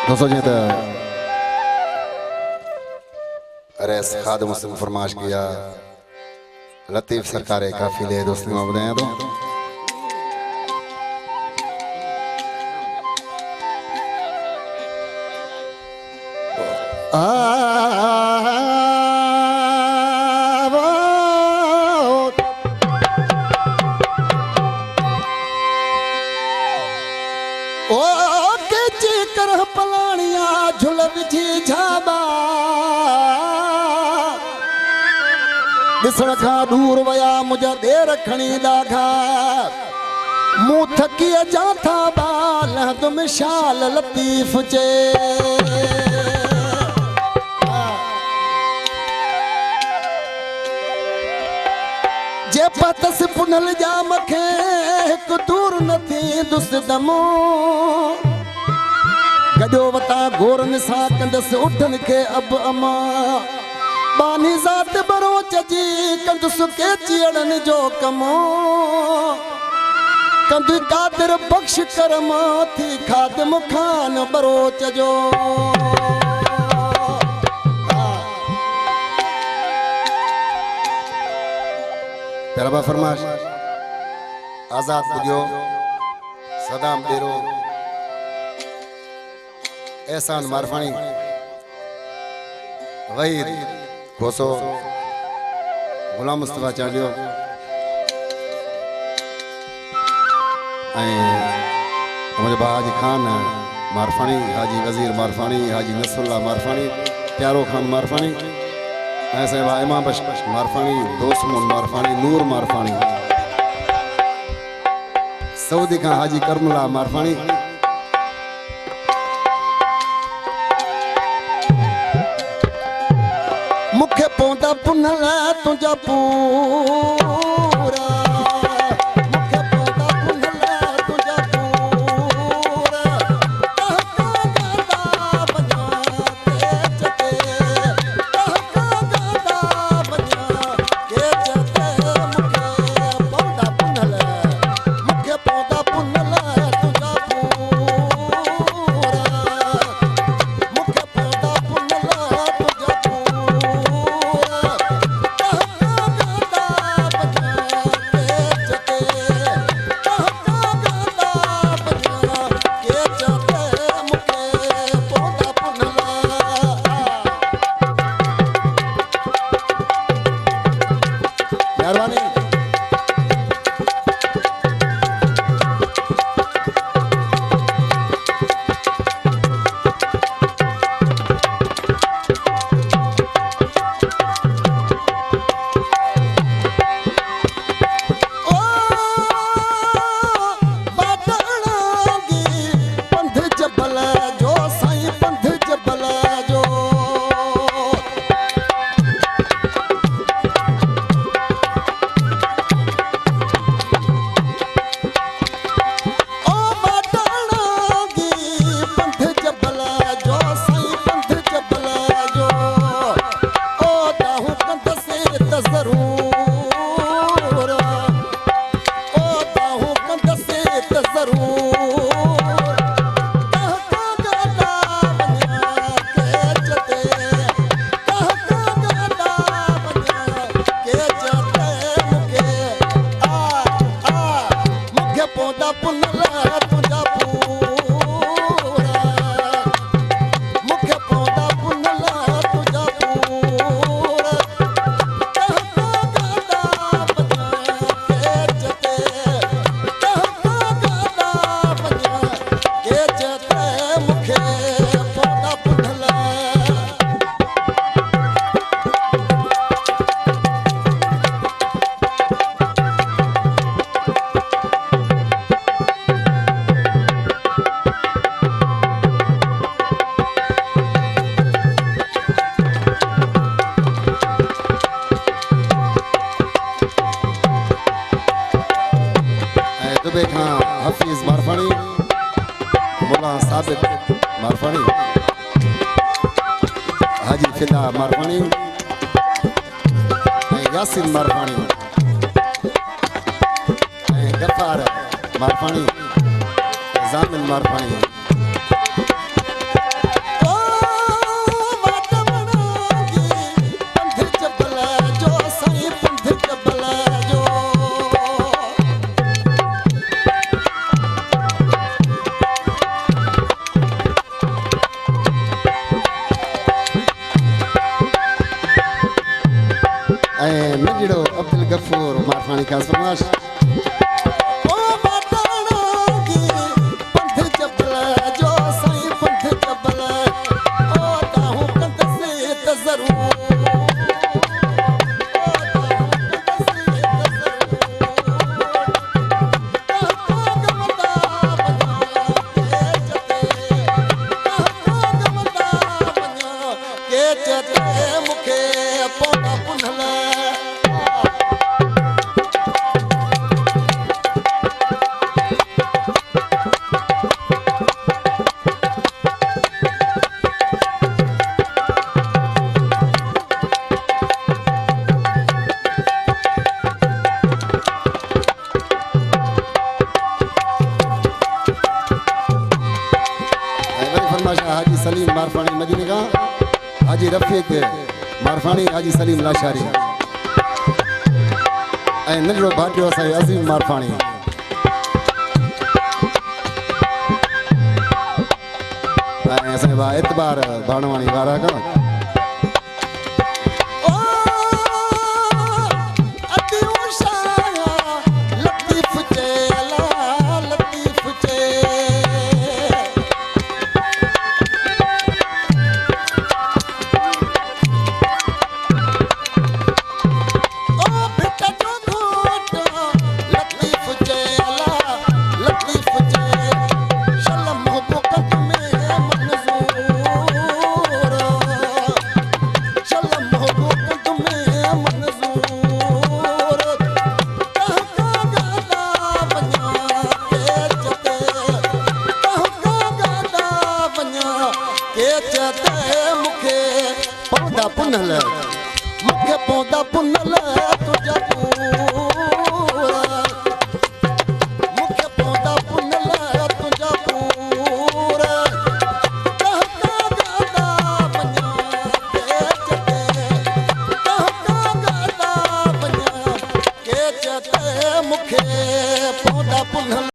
दोस्तों जी तो अरे खाद मुस्लिम फरमाश किया लतीफ सरकार काफी ले दोस्तों में बताया तो पलानिया झुल बिछी झाबा दिसण खां दूर वया मुझा देर खणी लाघा मुंह थकी जाथा बाल तुम शाल लतीफ चे जे पतस पुनल जा मखे एक दूर नथी दुस दमो गजो वता गोर निसा कंदस उठन के अब अमा बानी जात बरोच जी कंदस के चियड़न जो कमो कंद कादर बख्श करम थी खादम खान बरोच जो तेरा फरमाश आजाद बुझो सदाम डेरो एहसान मारफानी वहीद खोसो गुलाम मुस्तफा चालियो मुझे हाजी खान मारफानी हाजी वजीर मारफानी हाजी नसरुल्लाह मारफानी प्यारो खान मारफानी ऐसे इमाम बश मारफानी दोस्तमोन मारफानी नूर मारफानी सऊदी खान हाजी करमुल्ला मारफानी मुखे पौंदा पुनल तुझा पूरा मुखे पौंदा पुनल तुझा पूरा कहका गादा बजा के चते कहका गादा बजा के चते मुखे पौंदा पुनल तुझा पूरा मुखे पौंदा पुनल तुझा हफीज मारफानी मुला साबित मारफानी हाजी फिदा मारफानी यासिन मारफानी गफ्फार मारफानी जामिन मारफानी मशहूर मारफानी का फरमाश हाजी सलीम मारफानी मदीने का हाजी रफीक मारफानी हाजी सलीम लाशारी ऐं नंढड़ो भाटियो असांजो अज़ीम मारफानी ऐं असांजा भाउ एतबार भाणवाणी वारा का मुखे पौधा पुनल